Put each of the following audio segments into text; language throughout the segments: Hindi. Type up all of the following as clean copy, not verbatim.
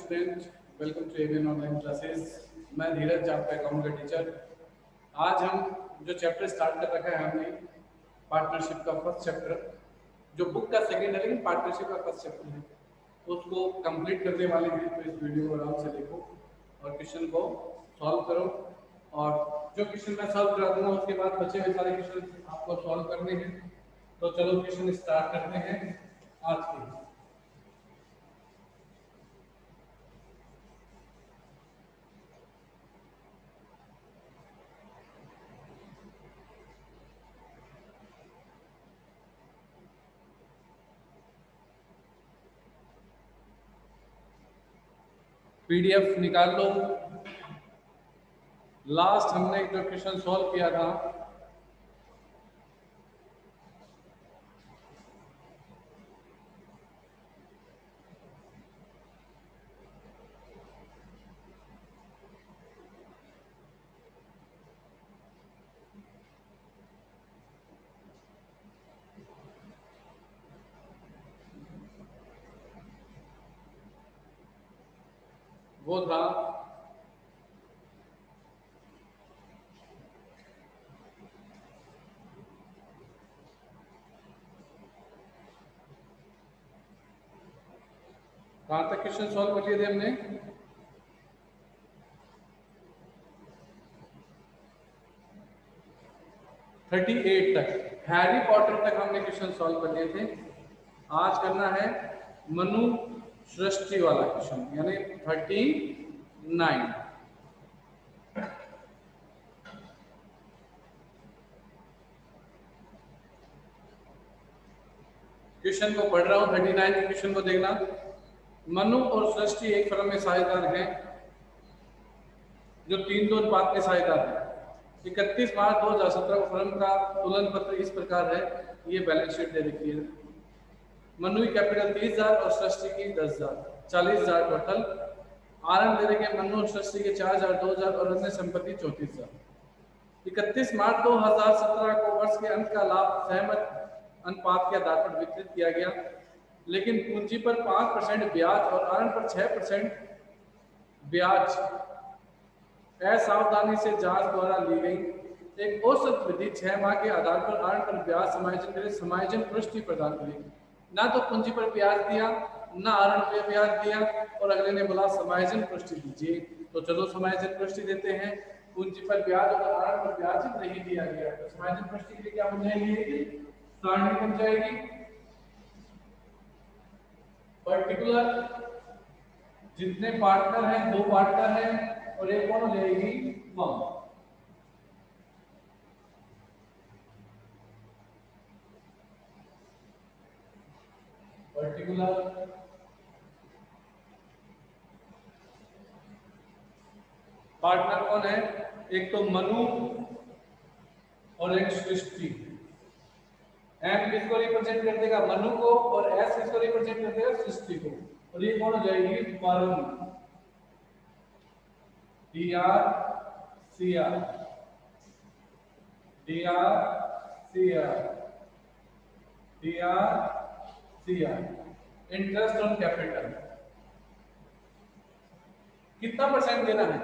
Student, welcome to Avian online classes. मैं धीरज, आपका अकाउंट का टीचर। आज हम जो चैप्टर स्टार्ट कर रखा है हमने, पार्टनरशिप का फर्स्ट चैप्टर, जो बुक का सेकेंड है लेकिन पार्टनरशिप का फर्स्ट चैप्टर है, उसको कंप्लीट करने वाले हैं। तो इस वीडियो को आराम से देखो और क्वेश्चन को सॉल्व करो। और जो क्वेश्चन मैं सॉल्व करा दूंगा उसके बाद बचे हुए सारे क्वेश्चन आपको सॉल्व करने हैं। तो चलो क्वेश्चन स्टार्ट करते हैं आज के। पीडीएफ निकाल लो। लास्ट हमने जो क्वेश्चन सॉल्व किया था वो था कहां तक क्वेश्चन सॉल्व कर लिए थे हमने? थर्टी 38 तक, हैरी पॉटर तक हमने क्वेश्चन सॉल्व कर लिए थे। आज करना है मनु सृष्टि वाला क्वेश्चन, यानी 39। क्वेश्चन को पढ़ रहा हूं, 39 के क्वेश्चन को देखना। मनु और सृष्टि एक फर्म में साझेदार हैं, जो 3-2 अनुपात में साझेदार हैं। 31 मार्च 2017 को फर्म का तुलन पत्र इस प्रकार है। ये बैलेंस शीट दे रखी है। मनु की कैपिटल 30,000 और सृष्टि की 10,000, 40,000 टोटल। आरएन दे रखे मनु और सृष्टि के 4,000, 2,000 और अन्य संपत्ति 34,000। 31 मार्च 2017 को वर्ष के अंत का लाभ सहमत अनुपात के आधार पर वितरित किया गया, लेकिन पूंजी पर 5% ब्याज और आरएन पर 6% ब्याज असावधानी से जांच द्वारा ली गई। एक औसत विधि 6 माह के आधार पर आरएन पर ब्याज समायोजन के लिए समायोजन पुष्टि प्रदान करेगी। ना तो पूंजी पर ब्याज दिया, ना आरएन पे ब्याज दिया, और अगले ने बोला समायोजन पुष्टि दीजिए। तो चलो समायोजन पुष्टि देते हैं। पूंजी पर ब्याज और आरएन पर ब्याज नहीं दिया गया, तो समायोजन पुष्टि के लिए क्या बन जाएगी? सारणी बन जाएगी। पर्टिकुलर जितने पार्टनर हैं, 2 पार्टनर हैं और एक कौन हो जाएगी? फर्म। पर्टिकुलर पार्टनर कौन है? एक तो मनु और एक सृष्टि। एम किसको रिप्रेजेंट कर देगा? मनु को, और एस किसको रिप्रेजेंट कर देगा? सृष्टि को। और ये कौन हो जाएगी? Firm. D R C R, D R C R, D R C R. Interest on capital कितना परसेंट देना है?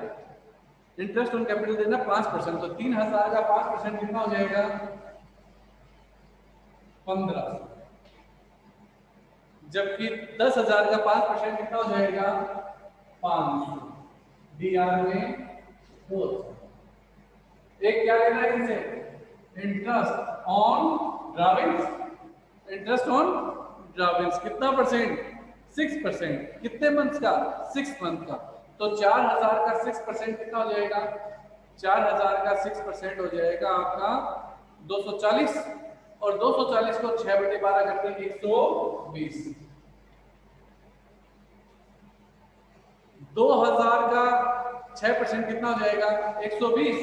इंटरेस्ट ऑन कैपिटल देना 5%। तो 3,000 का 5% कितना हो जाएगा? 1500। जबकि 10,000 का 5% कितना हो जाएगा? 500। डी आर में 4। एक क्या लेना है इनसे? Interest on drawings. Interest on drawings कितना परसेंट? 6%। कितने मंथ का? 6 मंथ का। तो 4,000 का 6% कितना हो जाएगा? 4,000 का 6% हो जाएगा आपका 240, और 240 को 6/12 करके 120। 2,000 का 6% कितना हो जाएगा? 120,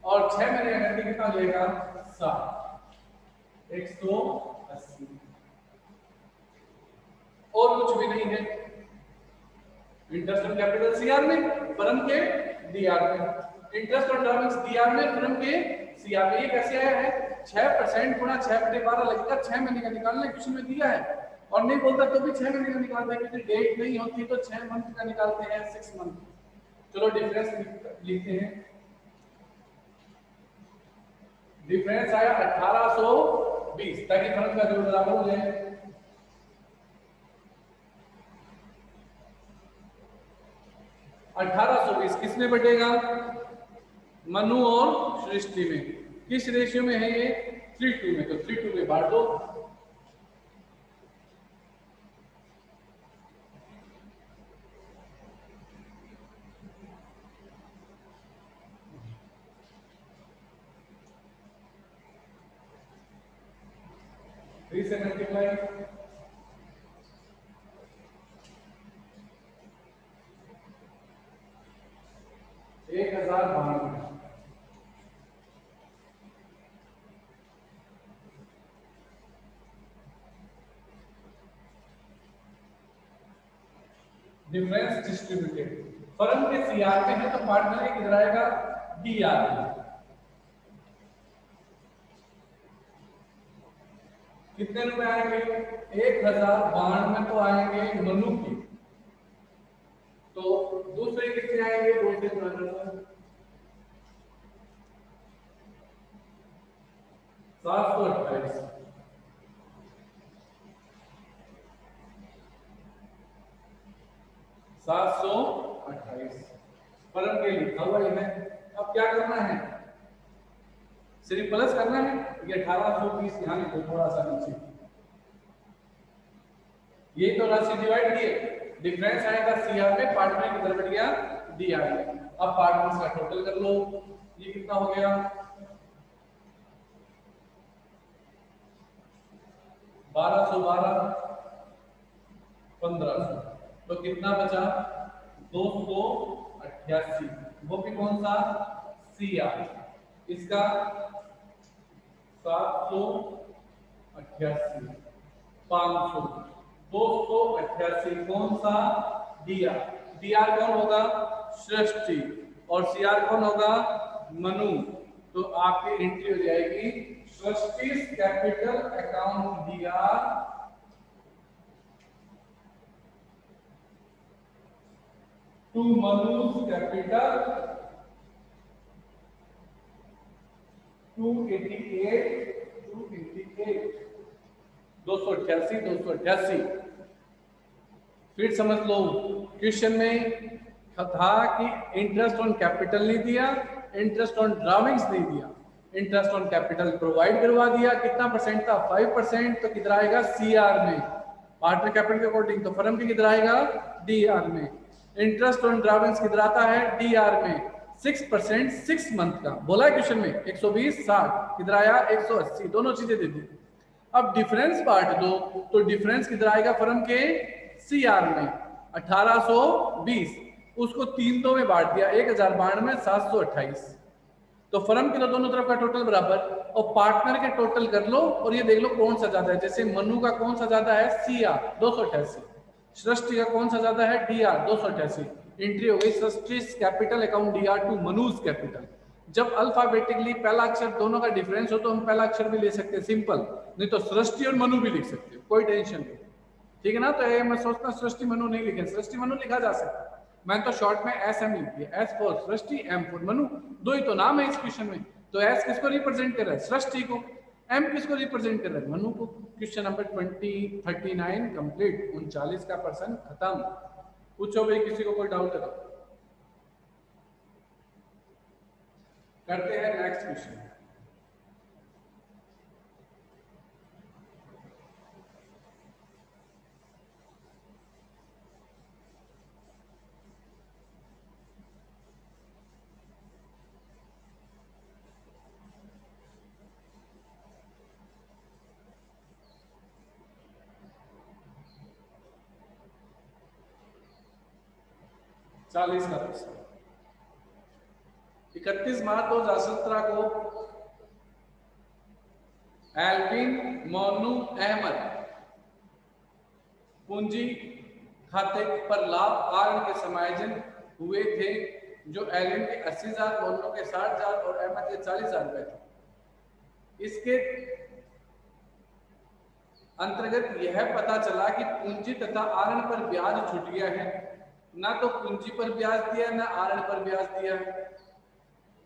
और 6 महीने का करके कितना हो जाएगा? 7, 180। और कुछ भी नहीं है। इंटरेस्ट ऑन कैपिटल सीआर में, फर्म के डीआर में। इंटरेस्ट ऑन ड्राविंग्स डीआर में, फर्म के सीआर में। ये कैसे आया है? 6% गुणा 6/12 लगेगा। 6 महीने का निकालना क्वेश्चन में दिया है। और नहीं बोलता तो भी 6 महीने का निकालते हैं, क्योंकि डेट नहीं होती तो 6 मंथ का निकालते हैं, 6 मंथ। चलो डिफरेंस लिखते हैं। डिफरेंस आया 1820, ताकि फर्क का जो बराबर हो जाए। 1820 किसमें बटेगा? मनु और सृष्टि में। किस रेशियो में है ये? 3:2 में। तो 3:2 में बांट दो। थ्री से मल्टीप्लाई, 1092। डिफरेंस डिस्ट्रीब्यूटेड, फर्म के सीआर में है तो पार्टनर के किधर आएगा? डीआर में। कितने रुपए आएंगे? 1092 तो आएंगे मनु की, तो दूसरे कितने आएंगे? 728। 728 फर्म के लिखा हुआ है। अब क्या करना है? सिर्फ प्लस करना है। ये 1820 यहाँ लिखो थोड़ा सा नीचे, ये तो राशि डिवाइड किए, डिफरेंस आएगा सीआर में, पार्टनर किधर बढ़ गया? डीआर में। अब पार्टनर्स का टोटल कर लो, ये कितना हो गया? 1212, 1500, तो कितना बचा? 288। वो भी कौन सा? सीआर। इसका 788, 500, 288 कौन सा? डीआर। डीआर कौन होगा? सृष्टि। और सीआर कौन होगा? मनु। तो आपकी एंट्री हो जाएगी Srishti capital account DR to Manu's capital 288। फिर समझ लो, क्वेश्चन में था कि इंटरेस्ट ऑन कैपिटल नहीं दिया, इंटरेस्ट ऑन ड्राविंग्स नहीं दिया, इंटरेस्ट ऑन कैपिटल प्रोवाइड करवा दिया। कितना परसेंट था? 5%। तो किधर आएगा? सीआर में, पार्टनर कैपिटल के अकॉर्डिंग। तो फर्म की किधर आएगा? डीआर में। इंटरेस्ट ऑन ड्राविंग्स किधर आता है? डीआर में। 6% 6 मंथ का बोला है क्वेश्चन में। 120 60 किधर आया? 180, दोनों चीजें दे दी। अब डिफरेंस बांट दो, तो डिफरेंस किधर आएगा? फर्म के सीआर में 1820, उसको 3 दो में बांट दिया, 1092, 728। तो फर्म के तो दोनों तरफ का टोटल बराबर, और पार्टनर के टोटल कर लो और ये देख लो कौन सा ज्यादा है। जैसे मनु का कौन सा ज्यादा है? सीआर 288, सृष्टि का कौन सा ज्यादा है? डीआर 288। एंट्री हो गई Srishti capital account DR to Manu's capital. जब अल्फाबेटिकली पहला अक्षर दोनों का डिफरेंस हो तो हम पहला अक्षर भी ले सकते हैं सिंपल, नहीं तो सृष्टि और मनु भी लिख सकते हो, कोई टेंशन नहीं। ठीक है ना? तो ये मैं सोचता सृष्टि मनु नहीं लिखे, सृष्टि मनु लिखा जा सकता है। मैंने तो शॉर्ट में एस एम लिख दिया, S for Srishti, M for Manu. दो ही तो नाम है इस क्वेश्चन में। तो एस किसको रिप्रेजेंट कर रहा है? सृष्टि को। एम किसको रिप्रेजेंट कर रहा है? मनु को। Question number 39 complete. 39 का पर्सन खत्म। पूछो भाई, किसी को कोई डाउट है? करते हैं नेक्स्ट क्वेश्चन। चालीस का प्रश्न। 31 मार्च 2017 को एल्विन मोनू अहमद पूंजी खाते पर लाभ आर्न के समायोजन हुए थे, जो एल्विन के 80,000, मोनू के 60,000 और अहमद के 40,000 रुपए थे। इसके अंतर्गत यह पता चला कि पूंजी तथा आरण पर ब्याज छूट गया है, ना तो पूंजी पर ब्याज दिया ना आरण पर ब्याज दिया है।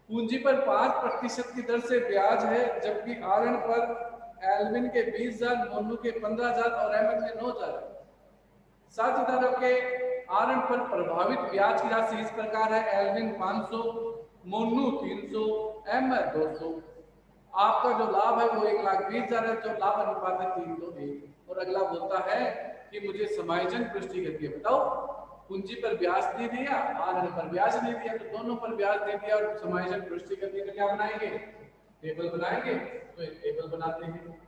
पूंजी पर 5% की दर से ब्याज है, जबकि आरण पर एल्विन के 20,000, मोनू के 15,000 और अहमद के 9,000। साझेदारों के आरण पर प्रभावित ब्याज की राशि इस प्रकार है: एल्विन 500, मोनू 300, अहमद 200। आपका जो लाभ है वो 1,20,000 है, जो लाभ अनुपात है 3:1। और अगला बोलता है कि मुझे समायोजन पुष्टि करके बताओ, पूंजी पर ब्याज दे दिया, आरण पर ब्याज दे दिया, तो दोनों पर ब्याज दे दिया और समायोजन पुष्टि करके क्या बनाएंगे? टेबल बनाएंगे। तो एक टेबल बनाते हैं।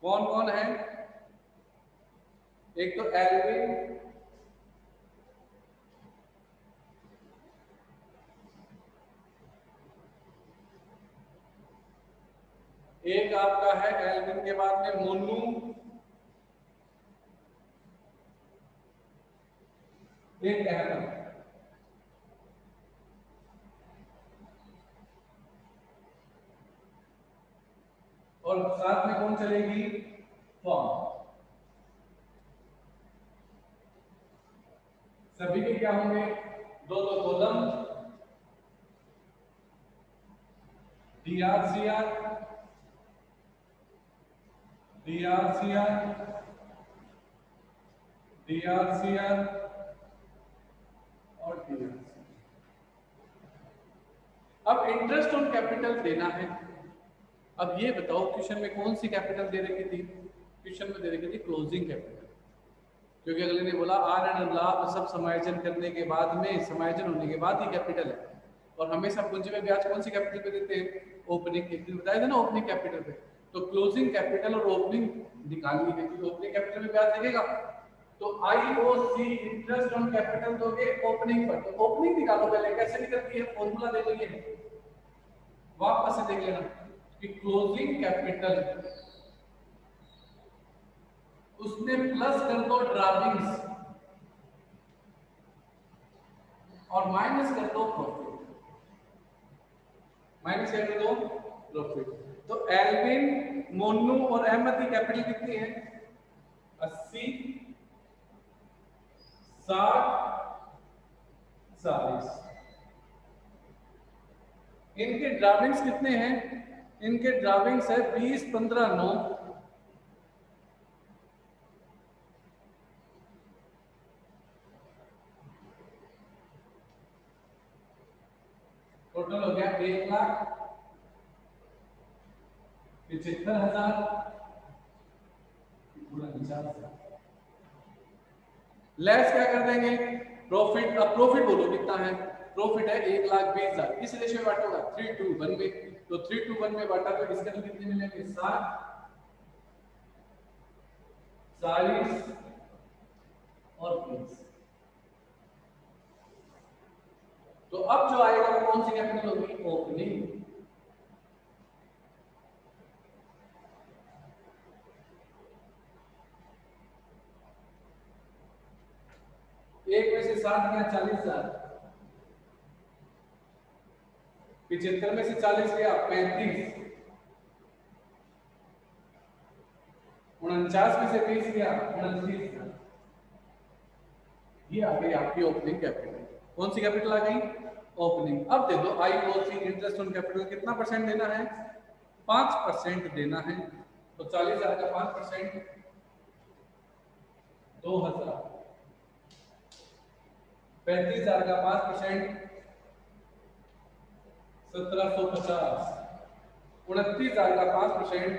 कौन कौन है? एक तो एल्विन, एक आपका है एल्विन के बाद में मोनू, एक अहमद। और साथ में कौन चलेगी? फॉर्म। सभी के क्या होंगे? दो दो कॉलम, DRCR, DRCR, DRCR और DRCR। अब इंटरेस्ट ऑन कैपिटल देना है। अब ये बताओ क्वेश्चन में कौन सी कैपिटल दे रखी थी? क्वेश्चन में दे रखी थी क्लोजिंग कैपिटल, क्योंकि अगले ने बोला आरण लाभ सब समायोजन करने के बाद में, समायोजन होने के बाद ही कैपिटल है। और हमेशा पूंजी में ब्याज कौन सी कैपिटल पे देते हैं? Opening capital. बताया था ना, ओपनिंग कैपिटल पे। तो क्लोजिंग कैपिटल और ओपनिंग निकालनी है, क्योंकि ओपनिंग कैपिटल में ब्याज लगेगा। तो IOC इंटरेस्ट ऑन कैपिटल दोगे ओपनिंग पर, तो ओपनिंग निकालो पहले। कैसे निकलती है? फॉर्मूला दे दो, ये वापस से देख लेना कि क्लोजिंग कैपिटल उसने प्लस कर दो ड्राविंग्स और माइनस कर दो प्रॉफिट। माइनस कर दो प्रॉफिट। तो एल्विन, मोनू और अहमद की कैपिटल कितनी है? 80, 60, 40। इनके ड्राविंग्स कितने हैं? इनके ड्राविंग्स है 20, 15, 9। टोटल हो गया 1,75,000। लेस क्या कर देंगे? प्रॉफिट। अब प्रॉफिट बोलो कितना है? प्रॉफिट है 1,20,000। किस रेशियो में बांटोगा? 3:1 में। तो 3:1 में बांटा तो इसके अंदर कितने मिलेंगे? 60, 40 और 20। तो अब जो आएगा वो कौन सी कैपिटल होगी? ओपनिंग। एक में से 60 गया 40,000, 75 में से 40 गया 35, 49 में से 20 गया 29,000। ये आ गई आपकी ओपनिंग कैपिटल। कौन सी कैपिटल आ गई? ओपनिंग। अब दे दो IOC इंटरेस्ट ऑन कैपिटल कितना परसेंट देना है? 5% देना है। तो 40,000 का 5% 2,000, 35,000 का 5% 1,750, 29,000 का 5%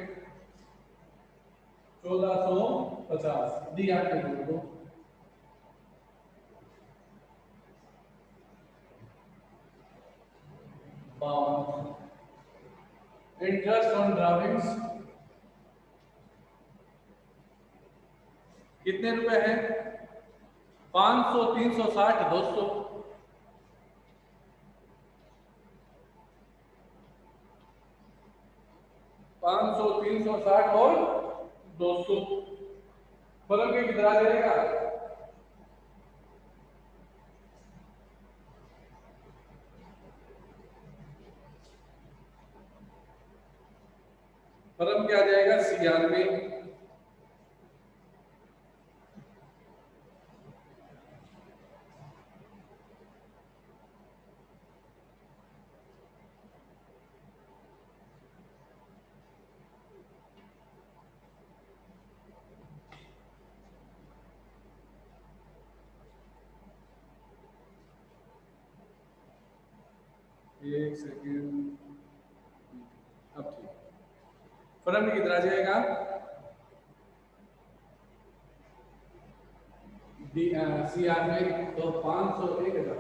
1,450। दी आपके दो। इंटरेस्ट ऑन ड्राविंग्स कितने रुपए है? 500, 360, 200। 500, 360 और 200। फर्क कितना दे देगा? फर्म क्या आ जाएगा CR में, एक सेकेंड, अब ठीक, फर्म किधर आ जाएगा CR में, तो 500 1000,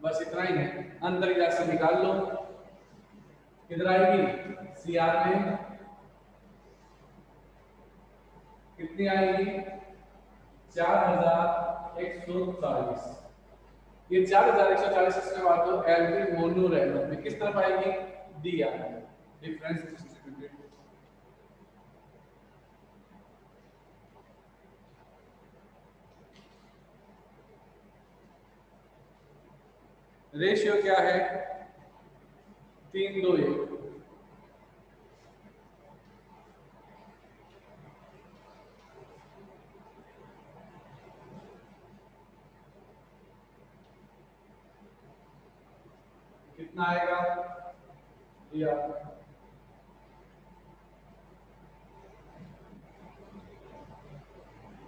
बस इतना ही है। अंदर जा से निकाल लो, किधर आएगी CR में, कितनी आएगी 4140। ये 4140 इसके बाद तो एल्विन मोनू रैनो में किस तरफ आएगी, DR डिफरेंस डिस्ट्रीब्यूटेड। रेशियो क्या है 3:1। कितना आएगा DR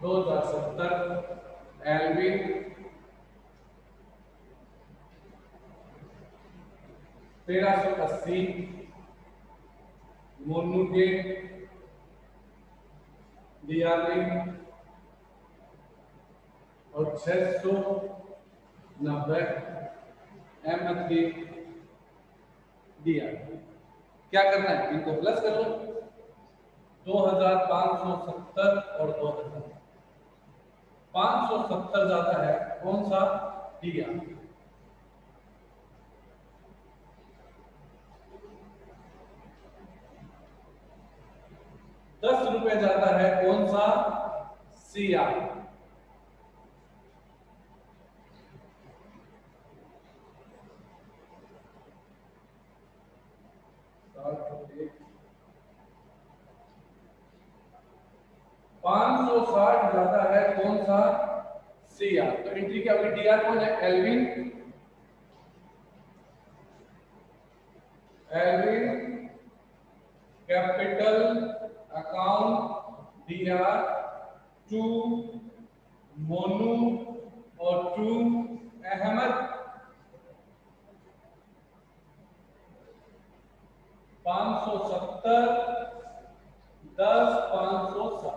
2070, एल्विन 1380, मोनू के DR में और 690 अहमद के DR। क्या करना है, इनको प्लस कर लो, 2570 और 2000, 570 ज्यादा है कौन सा, DR। 10 रुपए ज्यादा है कौन सा, CR। पांच सौ साठ ज्यादा है कौन सा, CR। तो एंट्री क्या होगी, DR कौन है, Alvin, Alvin capital account DR, to Monu और टू अहमद, 570 10 560।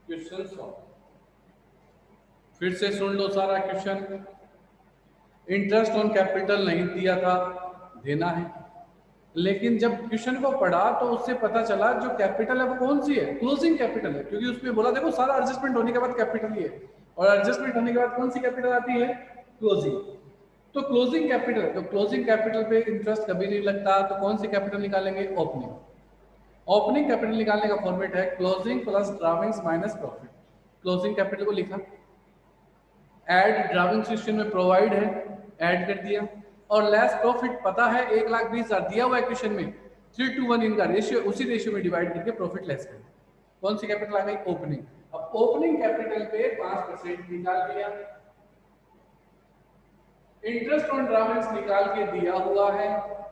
क्वेश्चन सॉल्व, फिर से सुन लो सारा क्वेश्चन। इंटरेस्ट ऑन कैपिटल नहीं दिया था, देना है, लेकिन जब क्वेश्चन को पढ़ा तो उससे पता चला जो कैपिटल है वो कौन सी है, क्लोजिंग कैपिटल है, क्योंकि उसमें बोला देखो सारा एडजस्टमेंट होने के बाद कैपिटल ही है, और एडजस्टमेंट होने के बाद कौन सी कैपिटल आती है, क्लोजिंग। तो क्लोजिंग कैपिटल, तो क्लोजिंग कैपिटल पे इंटरेस्ट कभी नहीं लगता, तो कौन सी कैपिटल निकालेंगे, ओपनिंग। ओपनिंग कैपिटल निकालने का फॉर्मेट है closing plus drawings minus profit. Closing capital को लिखा, ऐड ड्राविंग सेक्शन में प्रोवाइड है, ऐड कर दिया, और लेस प्रॉफिट पता है 1,20,000 दिया हुआ है क्वेश्चन में, 3:1 इनका रेशियो, उसी रेशियो में डिवाइड करके प्रॉफिट लेस कर। कौन सी कैपिटल आ गई, ओपनिंग। अब ओपनिंग कैपिटल पे 5% निकाल दिया, इंटरेस्ट ऑन ड्राविंग्स निकाल के दिया हुआ है,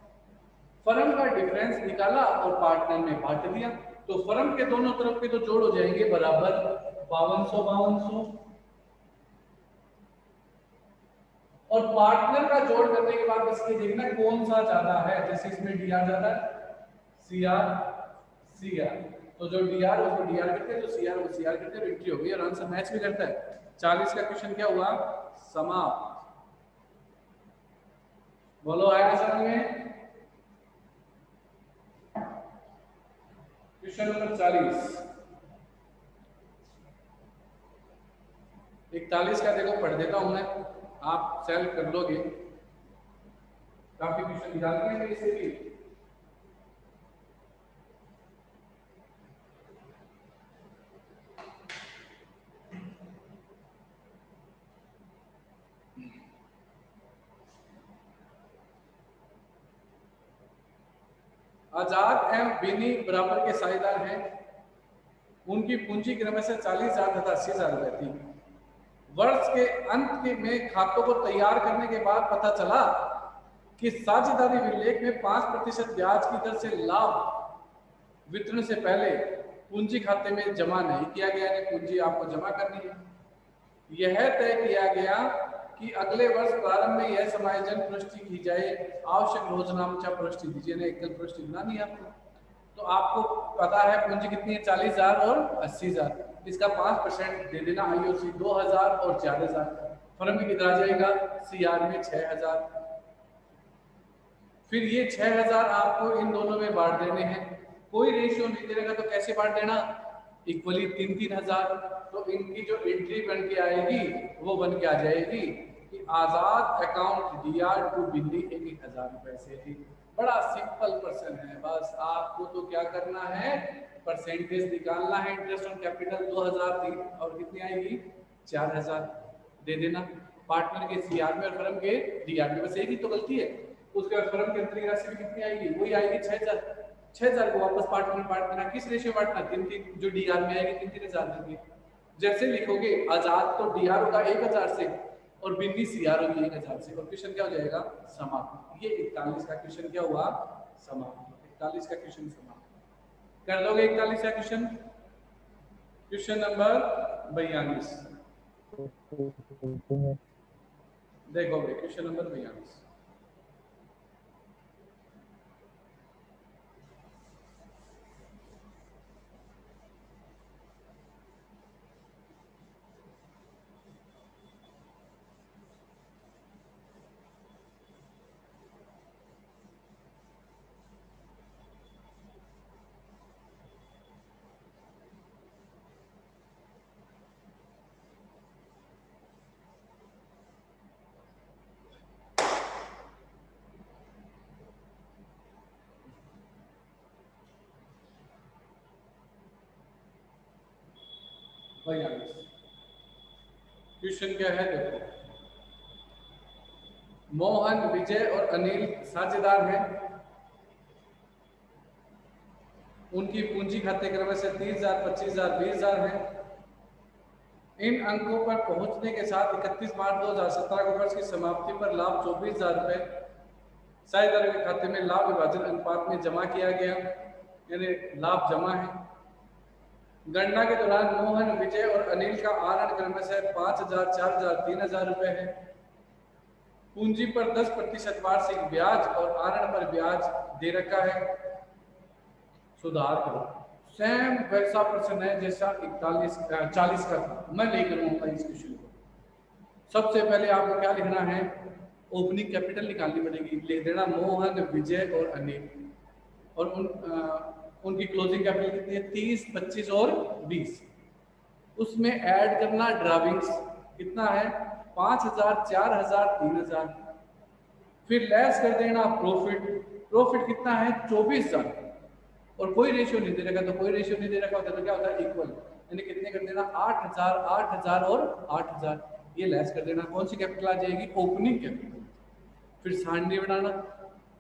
फर्म का डिफरेंस निकाला और पार्टनर में बांट दिया, तो फर्म के दोनों तरफ के तो जोड़ हो जाएंगे बराबर 5200, और पार्टनर का जोड़ करने के बाद बस ये देखना कौन सा ज्यादा है, जैसे इसमें DR ज्यादा है, CR, तो जो DR उसको DR करते हैं, तो CR वो CR करते हैं, एंट्री हो गई और आंसर मैच भी करता है। 40 का क्वेश्चन क्या हुआ, समाप्त। बोलो आया समझ में, क्वेश्चन नंबर 40। 41 का देखो पढ़ देता हूं मैं, आप सेल्फ कर लोगे, काफी क्वेश्चन निकालते हैं इसे भी। आजाद एवं बिनी बराबर के साझेदार हैं। उनकी पूंजी क्रमश 40,000 तथा 80,000 रुपए थी। वर्ष के अंत में खातों को तैयार करने के बाद पता चला कि साझेदारी विलेख में 5% ब्याज की दर से लाभ वितरण से पहले पूंजी खाते में जमा नहीं किया गया है। पूंजी आपको जमा करनी है। यह तय किया गया कि अगले वर्ष प्रारंभ में यह समायोजन पुष्टि की जाए। आवश्यक रोजनामा पुष्टि दीजिए ना, एकल पुष्टि बनानी है आपको। तो आपको पता है पूंजी कितनी है, 40,000 और 80,000। इसका 5% दे देना। आईओसी 2,000 और 4,000। फर्म में कितना आ जाएगा, सीआर में 6,000। फिर ये 6,000 आपको इन दोनों में बांट देने हैं। कोई रेशियो नहीं देगा तो कैसे बांट देना, इक्वली 3-3,000। तो इनकी जो एंट्री बन के आएगी वो बन के आ जाएगी कि आजाद अकाउंट डीआर टू बिल्ली 1,000 रुपए से ही। बड़ा सिंपल पर्सन है, बस आपको तो क्या करना है, परसेंटेज निकालना है। इंटरेस्ट ऑन कैपिटल 2,000 थी और कितनी आएगी, 4,000 दे देना। पार्टनर के सीआर में और फर्म के डीआर में, बस एक ही तो गलती है। उसके बाद फर्म की अंतरिक राशि भी कितनी आएगी, वही आएगी 6,000। 6,000 को वापस पार्टनर बांटना, किस रेशियो बांटना, 3-3। जो डीआर में आएगी 3-3,000 देंगे। जैसे लिखोगे आजाद तो डीआर होगा 1,000 से और बिन्नी सीआर होगी 1,000 से, और क्वेश्चन क्या हो जाएगा, समाप्त। ये 41 का क्वेश्चन क्या हुआ, समाप्त। 41 का क्वेश्चन समाप्त कर दोगे। 41 का क्वेश्चन, क्वेश्चन नंबर 42 देखोगे, क्वेश्चन नंबर 42। क्वेश्चन क्या है, देखो। मोहन, विजय और अनिल साझेदार हैं। उनकी पूंजी खाते क्रम से 30,000, 25,000, 20,000 है। इन अंकों पर पहुंचने के साथ 31 मार्च 2017 को वर्ष की समाप्ति पर लाभ 24,000 रुपए साझेदारों के खाते में लाभ विभाजन अनुपात में जमा किया गया, यानी लाभ जमा है। गणना के दौरान मोहन, विजय और अनिल का आहरण क्रम से 5,000, 4,000, 3,000 रुपए है। पूंजी पर 10% वार्षिक ब्याज और आहरण पर ब्याज दे रखा है। सुधार करो। सेम वैसा प्रश्न है जैसा 40 का था। मैं नहीं करूंगा इस क्वेश्चन को। सबसे पहले आपको क्या लिखना है, ओपनिंग कैपिटल निकालनी पड़ेगी। लिख देना मोहन, विजय और अनिल, और उनकी क्लोजिंग कैपिटल कितनी है, 30, 25 और 20। उसमें ऐड करना ड्राविंग्स कितना है, 5,000, 4,000, 3,000। फिर लेस कर देना प्रॉफिट। प्रॉफिट कितना है, 24,000। और कोई रेशियो नहीं दे रखा, तो कोई रेशियो नहीं दे रखा होता तो क्या होता है, इक्वल। यानी कितने कर देना, 8,000, 8,000 और 8,000। ये लेस कर देना। कौन सी कैपिटल आ जाएगी, ओपनिंग कैपिटल। फिर सारणी बनाना।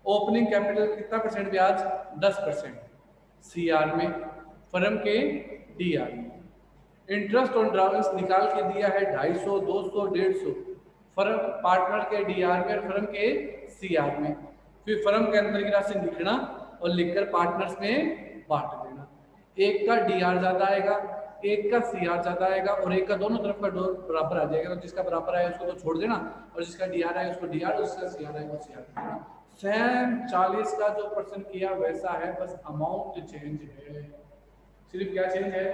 ओपनिंग कैपिटल कितना परसेंट ब्याज, 10%। सीआर में, फर्म के डीआर में। इंटरेस्ट ऑन ड्राविंग्स निकाल के दिया है 250, 200, 150। फर्म पार्टनर के डीआर में और फर्म के सीआर में। फिर फर्म के अंदर की राशि लिखना और लिखकर पार्टनर्स में बांट देना। एक का डीआर ज्यादा आएगा, एक का सीआर ज्यादा आएगा, और एक का दोनों तरफ का बराबर आ जाएगा। तो जिसका बराबर आए उसको तो छोड़ देना, और जिसका डीआर आए उसको डीआर, और जिसका सीआर आए उसको सीआर। सेम 40 का जो पर्सन किया वैसा है, बस अमाउंट चेंज है। सिर्फ क्या चेंज है,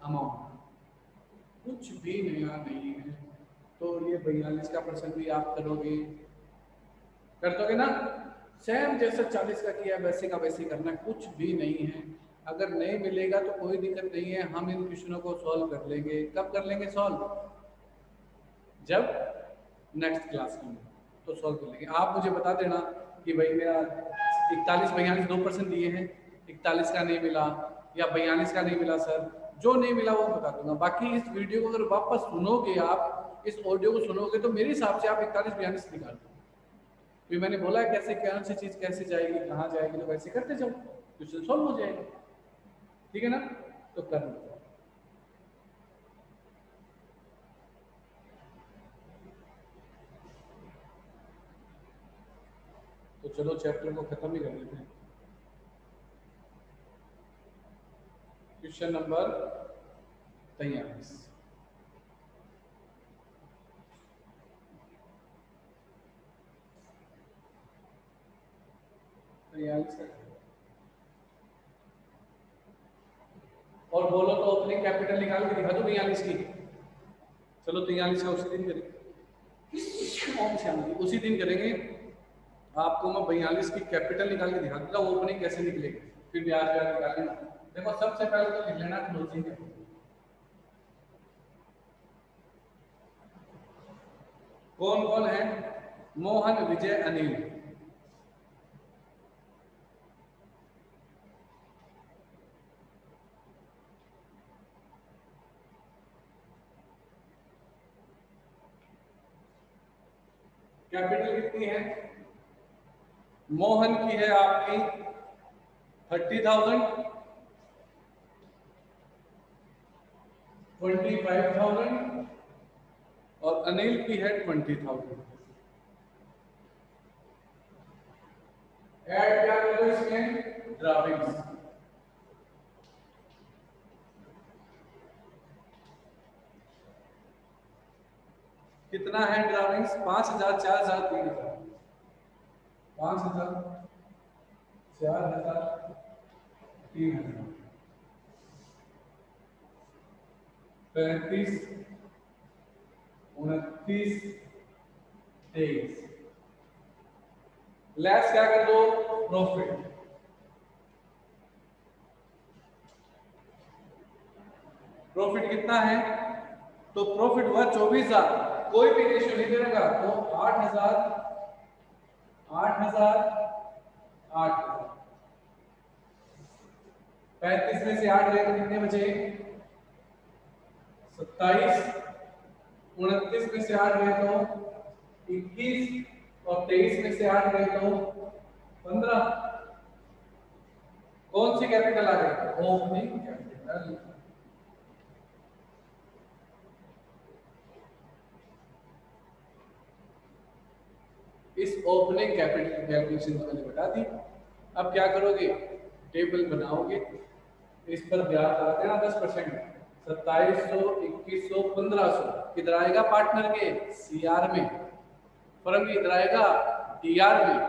अमाउंट, कुछ भी नया नहीं है। तो ये 42 का पर्सन भी आप करोगे, कर दोगे ना। सेम जैसा 40 का किया वैसे का वैसे करना, कुछ भी नहीं है। अगर नहीं मिलेगा तो कोई दिक्कत नहीं है, हम इन क्वेश्चनों को सॉल्व कर लेंगे। कब कर लेंगे सॉल्व, जब नेक्स्ट क्लास में तो सॉल्व कर लेंगे। आप मुझे बता देना कि भाई मेरा 41, 42 2% दिए हैं, 41 का नहीं मिला या 42 का नहीं मिला सर। जो नहीं मिला वो बता दूंगा। बाकी इस वीडियो को अगर वापस सुनोगे, आप इस ऑडियो को सुनोगे, तो मेरे हिसाब से आप 41, 42 निकाल दो। फिर मैंने बोला कैसे कौन सी चीज कैसे जाएगी कहाँ जाएगी, तो वैसे करते जाओ, क्वेश्चन सॉल्व हो जाएगा। ठीक है ना, तो कर लो। तो चलो चैप्टर को खत्म ही कर लेते हैं। Question number 43। और बोलो तो ओपनिंग कैपिटल निकाल के दिखा दो 42 की। चलो 43 का उसी दिन करेंगे, उसी दिन करेंगे। आपको मैं 42 की कैपिटल निकाल के दिखा दूंगा, वो ओपनिंग कैसे निकलेगी, फिर ब्याज ब्याज निकाल लेना। देखो सबसे पहले तो लिख लेना क्लोजिंग है। कौन कौन है? मोहन, विजय, अनिल। कैपिटल कितनी है? मोहन की है आपकी 30,000, 25,000 और अनिल की है 20,000। ऐड क्या करो इसमें? ड्राविंग्स। कितना है ड्राविंग्स? 5,000, 4,000, 3,000। 5,000, 4,000, 3,000। 35, 29, 23। लेस क्या कर दो? प्रॉफिट। प्रॉफिट कितना है? तो प्रॉफिट हुआ 24,000। कोई भी रेशियो नहीं देगा तो 8,000, 8,000, 8,000। 35 में से 8 गए तो कितने बचे? 27। 29 में से 8 गए तो 21 और 23 में से 8 गए तो 15। कौन सी कैपिटल आ गई? Opening capital. इस ओपनिंग कैपिटल की कैलकुलेशन तो मैंने बता दी। अब क्या करोगे? टेबल बनाओगे, इस पर ब्याज लगा देना 10%। 2700, 2100, 1500 किधर आएगा? पार्टनर के सीआर में। फर्म किधर आएगा? डीआर में।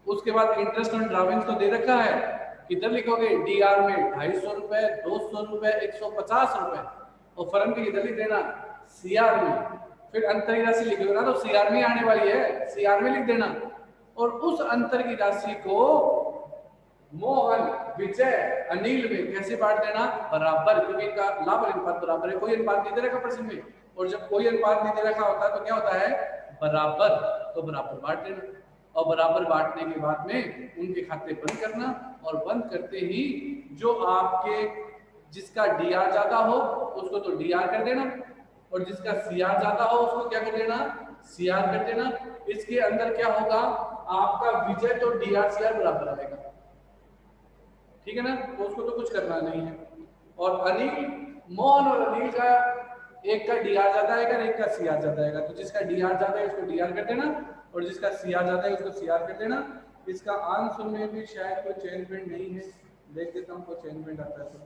उसके बाद इंटरेस्ट ऑन ड्राविंग्स तो दे रखा है, किधर लिखोगे? डीआर में 250 रुपए, 200 रुपए, 150 रुपए। और फर्म की किधर लिख देना? सीआर में। फिर अंतर की राशि लिख ना, तो सीआर में आने वाली है, सीआर में लिख देना। और उस अंतर की राशि को मोहन, विजय, अनिल में कैसे बांट देना? बराबर, क्योंकि इनका लाभ और अनुपात बराबर है। कोई अनुपात नहीं दे रखा प्रश्न में, और जब कोई अनुपात नहीं दे रखा होता तो क्या होता है? बराबर। तो बराबर बांट देना, और बराबर बांटने के बाद में उनके खाते बंद करना, और बंद करते ही जो आपके जिसका डीआर ज्यादा हो उसको तो डीआर कर देना, और जिसका सीआर ज्यादा हो उसको क्या कर देना? सीआर कर देना। इसके अंदर क्या होगा? आपका विजय तो डीआर सीआर बराबर आएगा। ठीक है ना, तो उसको तो कुछ करना नहीं है। और अनिल, मोहन और अनिल का एक का डीआर ज्यादा आएगा, एक का सीआर ज्यादा आएगा। तो जिसका डीआर ज्यादा है उसको डीआर कर देना, और जिसका सीआर ज्यादा है उसको सीआर कर देना। इसका आंसर में भी शायद कोई चेंजमेंट नहीं है, देख देता हूँ कोई चेंजमेंट आता है तो।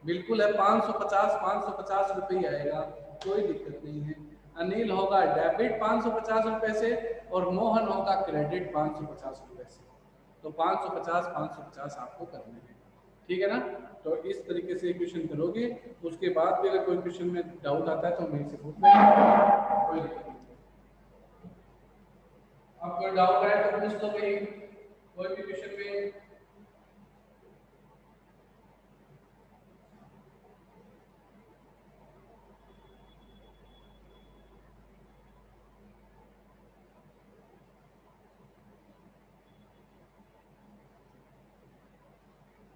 बिल्कुल है, 550, 550 रुपये ही आएगा, कोई दिक्कत नहीं है। अनिल होगा डेबिट 550 रुपए से, और मोहन होगा क्रेडिट 550 रुपए से। तो 550, 550 आपको करने हैं। ठीक है ना, तो इस तरीके से क्वेश्चन करोगे। उसके बाद भी अगर कोई क्वेश्चन में डाउट आता है तो मेरे से पूछ लेना, कोई दिक्कत नहीं। अब कोई डाउट है तो पूछ लो भाई, कोई भी क्वेश्चन में।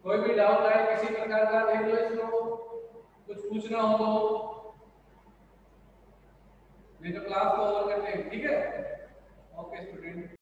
कोई भी डाउट है किसी प्रकार का, देख लो इसको, कुछ पूछना हो तो, नहीं तो क्लास को ओवर करते हैं। ठीक है। Okay student.